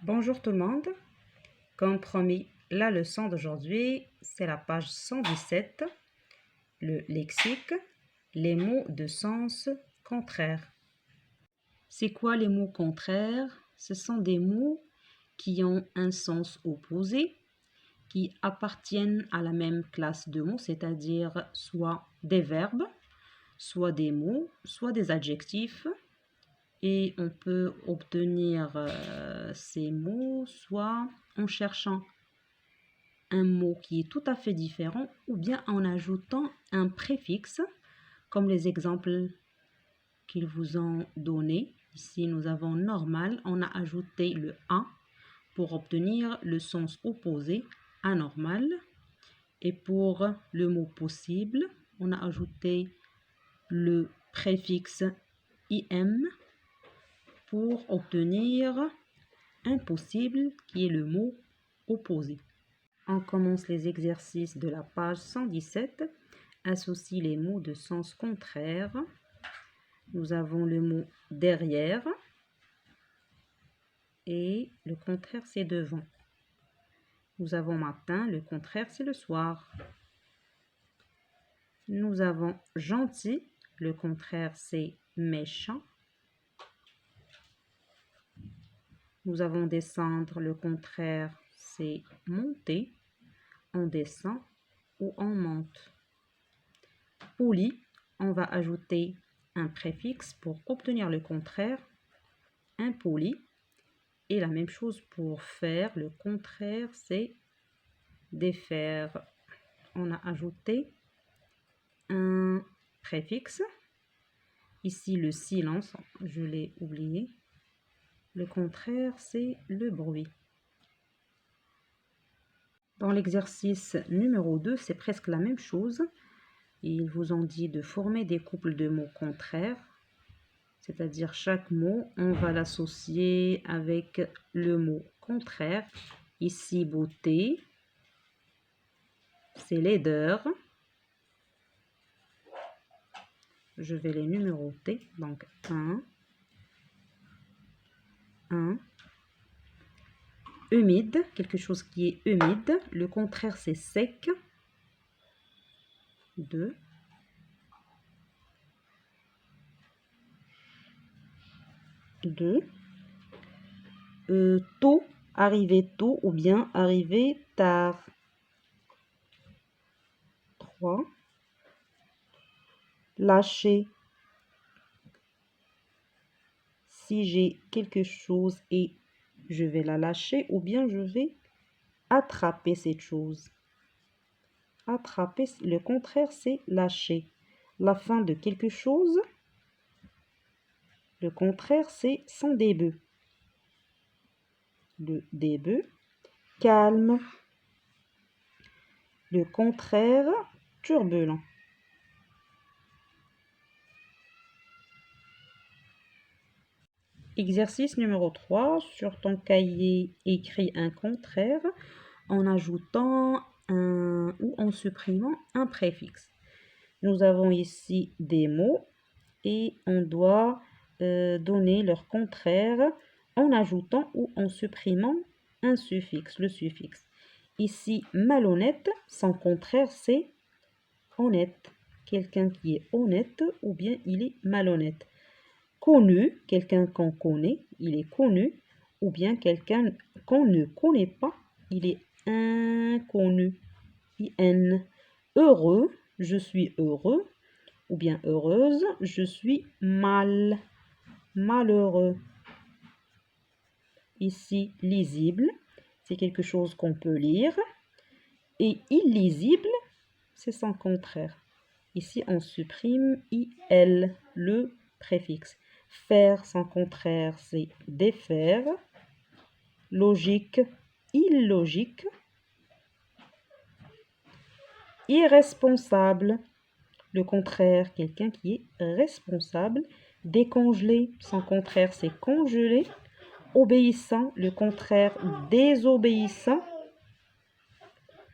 Bonjour tout le monde. Comme promis, la leçon d'aujourd'hui, c'est la page 117, le lexique, les mots de sens contraire. C'est quoi les mots contraires? Ce sont des mots qui ont un sens opposé, qui appartiennent à la même classe de mots, c'est-à-dire soit des verbes, soit des mots, soit des adjectifs. Et on peut obtenir ces mots soit en cherchant un mot qui est tout à fait différent ou bien en ajoutant un préfixe comme les exemples qu'ils vous ont donnés. Ici, nous avons normal, on a ajouté le A pour obtenir le sens opposé, anormal. Et pour le mot possible, on a ajouté le préfixe IM pour obtenir impossible qui est le mot opposé. On commence les exercices de la page 117. Associe les mots de sens contraire. Nous avons le mot derrière et le contraire c'est devant. Nous avons matin, le contraire c'est le soir. Nous avons gentil, le contraire c'est méchant. Nous avons descendre, le contraire c'est monter. On descend ou on monte. Poli, on va ajouter un préfixe pour obtenir le contraire, impoli. Et la même chose pour faire, le contraire c'est défaire. On a ajouté un préfixe. Ici le silence, je l'ai oublié. Le contraire c'est le bruit. Dans l'exercice numéro 2, c'est presque la même chose. Ils vous ont dit de former des couples de mots contraires, c'est-à-dire chaque mot, on va l'associer avec le mot contraire. Ici, beauté, c'est laideur. Je vais les numéroter. Donc, 1. Humide, quelque chose qui est humide. Le contraire, c'est sec. 2. Tôt, arriver tôt ou bien arriver tard. 3. Lâcher. Si j'ai quelque chose et je vais la lâcher ou bien je vais attraper cette chose. Attraper, le contraire, c'est lâcher. La fin de quelque chose, le contraire, c'est son début. Le début, calme. Le contraire, turbulent. Exercice numéro 3. Sur ton cahier, écris un contraire en ajoutant ou en supprimant un préfixe. Nous avons ici des mots et on doit donner leur contraire en ajoutant ou en supprimant un suffixe, le suffixe. Ici, malhonnête, son contraire c'est honnête. Quelqu'un qui est honnête ou bien il est malhonnête. Connu, quelqu'un qu'on connaît, il est connu, ou bien quelqu'un qu'on ne connaît pas, il est inconnu. IN. Heureux, je suis heureux, ou bien heureuse, je suis malheureux. Ici, lisible, c'est quelque chose qu'on peut lire. Et illisible, c'est son contraire. Ici, on supprime IL, le préfixe. Faire, son contraire, c'est défaire. Logique, illogique. Irresponsable, le contraire, quelqu'un qui est responsable. Décongelé, son contraire, c'est congelé. Obéissant, le contraire, désobéissant.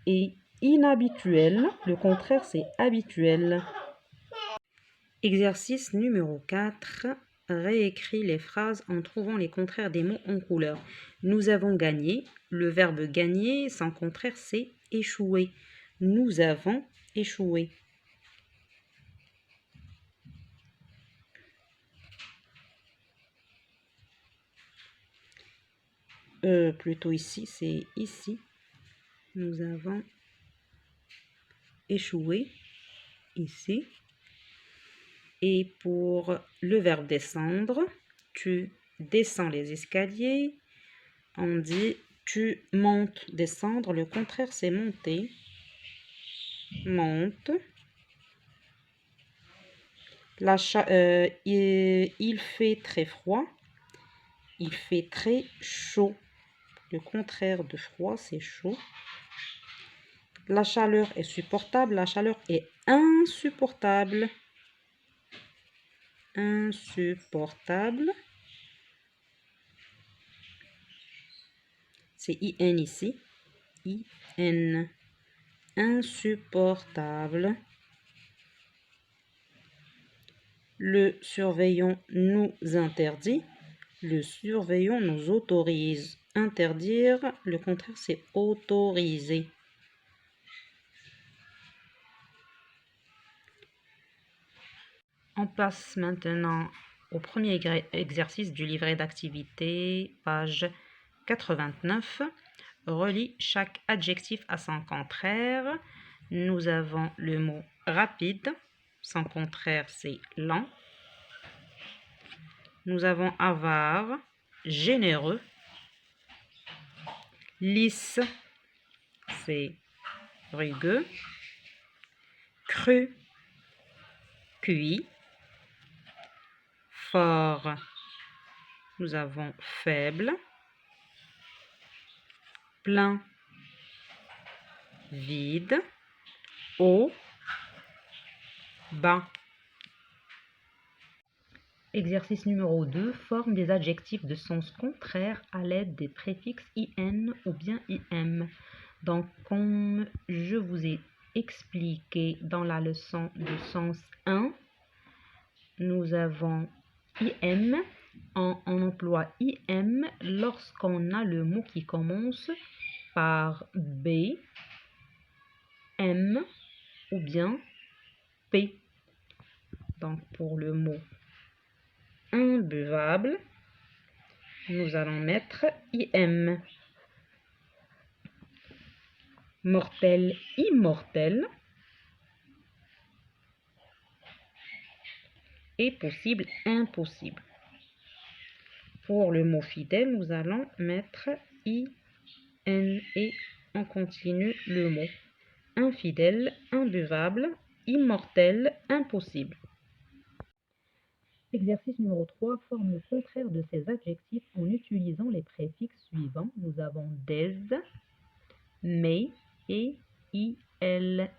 Et inhabituel, le contraire, c'est habituel. Exercice numéro 4. réécrit les phrases en trouvant les contraires des mots en couleur. Nous avons gagné. Le verbe gagner, son contraire, c'est échouer. Nous avons échoué. Plutôt ici, c'est ici. Nous avons échoué. Ici. Et pour le verbe descendre, tu descends les escaliers. On dit tu montes, descendre. Le contraire, c'est monter. Monte. Il fait très froid. Il fait très chaud. Le contraire de froid, c'est chaud. La chaleur est supportable. La chaleur est insupportable. Insupportable. C'est IN ici. IN. Insupportable. Le surveillant nous interdit. Le surveillant nous autorise. Interdire, le contraire, c'est autoriser. On passe maintenant au premier exercice du livret d'activité, page 89. Relie chaque adjectif à son contraire. Nous avons le mot rapide. Son contraire, c'est lent. Nous avons avare, généreux. Lisse, c'est rugueux. Cru, cuit. Fort, nous avons faible. Plein, vide. Haut, bas. Exercice numéro 2. Forme des adjectifs de sens contraire à l'aide des préfixes IN ou bien IM. Donc, comme je vous ai expliqué dans la leçon de sens 1, nous avons IM. On emploie IM lorsqu'on a le mot qui commence par B, M ou bien P. Donc, pour le mot imbuvable, nous allons mettre IM. Mortel, immortel. Et possible, impossible. Pour le mot fidèle, nous allons mettre IN et on continue le mot. Infidèle, imbuvable, immortel, impossible. Exercice numéro 3. Forme le contraire de ces adjectifs en utilisant les préfixes suivants. Nous avons des, mais et il.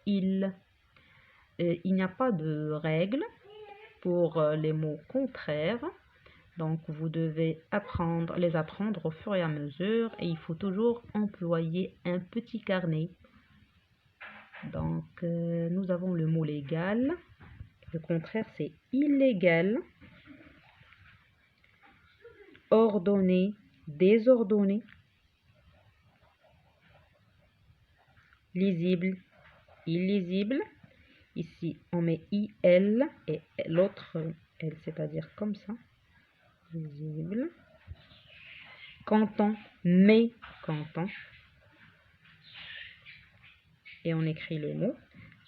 Il n'y a pas de règle pour les mots contraires. Donc, vous devez les apprendre au fur et à mesure et il faut toujours employer un petit carnet. Donc, nous avons le mot légal. Le contraire, c'est illégal. Ordonné, désordonné. Lisible, illisible. Ici, on met IL et l'autre L, c'est-à-dire comme ça. Lisible. Canton, mécontent. Et on écrit le mot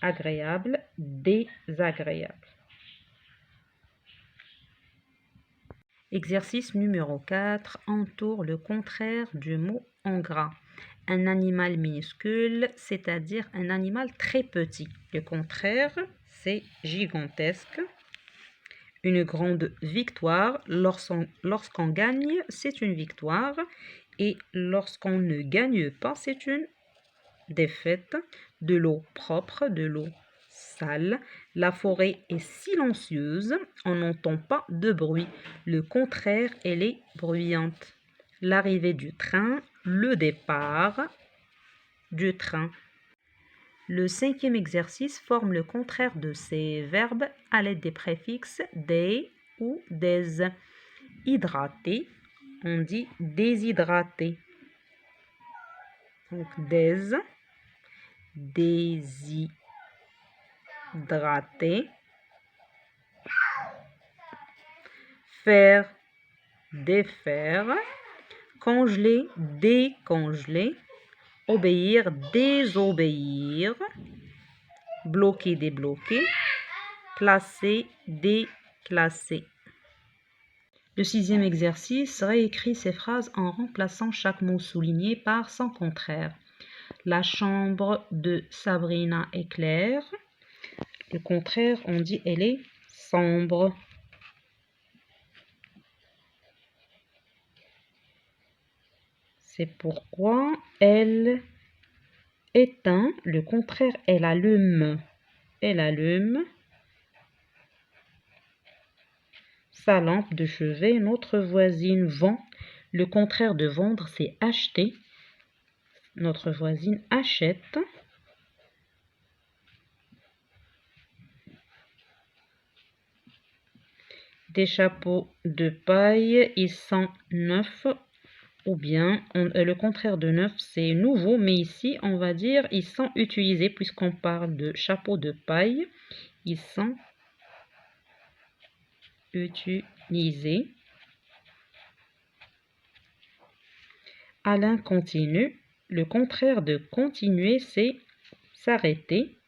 agréable, désagréable. Exercice numéro 4. Entoure le contraire du mot en gras. Un animal minuscule, c'est-à-dire un animal très petit. Le contraire, c'est gigantesque. Une grande victoire. Lorsqu'on gagne, c'est une victoire. Et lorsqu'on ne gagne pas, c'est une défaite. De l'eau propre, de l'eau sale. La forêt est silencieuse, on n'entend pas de bruit. Le contraire, elle est bruyante. L'arrivée du train, le départ du train. Le 5e exercice forme le contraire de ces verbes à l'aide des préfixes des, ou des. Hydraté, on dit déshydraté. Donc des, déshydraté. Faire, défaire. Congeler, décongeler. Obéir, désobéir. Bloquer, débloquer. Classer, déclasser. Le 6e exercice, réécrit ces phrases en remplaçant chaque mot souligné par son contraire. La chambre de Sabrina est claire. Le contraire, on dit elle est sombre. C'est pourquoi elle éteint. Le contraire, elle allume. Elle allume sa lampe de chevet. Notre voisine vend. Le contraire de vendre, c'est acheter. Notre voisine achète. Des chapeaux de paille, ils sont neufs. Ou bien, le contraire de neuf, c'est nouveau. Mais ici, on va dire, ils sont utilisés puisqu'on parle de chapeaux de paille. Ils sont utilisés. Alain continue. Le contraire de continuer, c'est s'arrêter.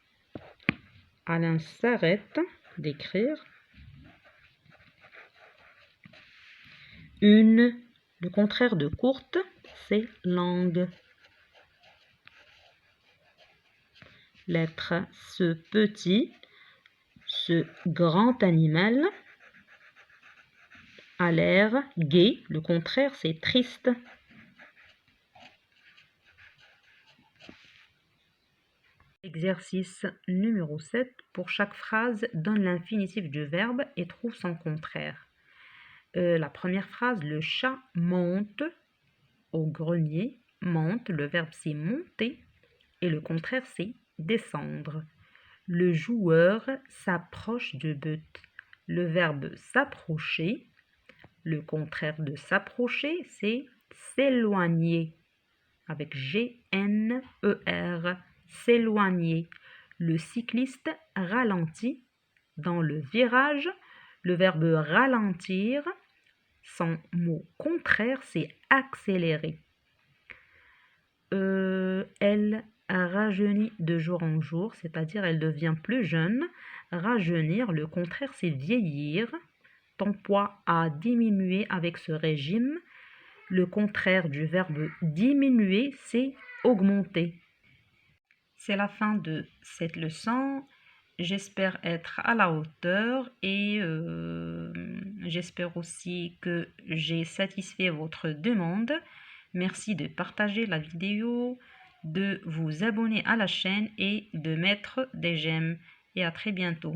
Alain s'arrête d'écrire. Une. Le contraire de courte, c'est longue. Lettre. Ce petit, ce grand animal a l'air gai. Le contraire, c'est triste. Exercice numéro 7. Pour chaque phrase, donne l'infinitif du verbe et trouve son contraire. La première phrase, le chat monte au grenier. Monte, le verbe c'est monter et le contraire c'est descendre. Le joueur s'approche du but. Le verbe s'approcher. Le contraire de s'approcher c'est s'éloigner avec G-N-E-R. S'éloigner. Le cycliste ralentit dans le virage. Le verbe ralentir, son mot contraire, c'est accélérer. Elle rajeunit de jour en jour, c'est-à-dire elle devient plus jeune. Rajeunir, le contraire, c'est vieillir. Ton poids a diminué avec ce régime. Le contraire du verbe diminuer, c'est augmenter. C'est la fin de cette leçon. J'espère être à la hauteur et j'espère aussi que j'ai satisfait votre demande. Merci de partager la vidéo, de vous abonner à la chaîne et de mettre des j'aime. Et à très bientôt.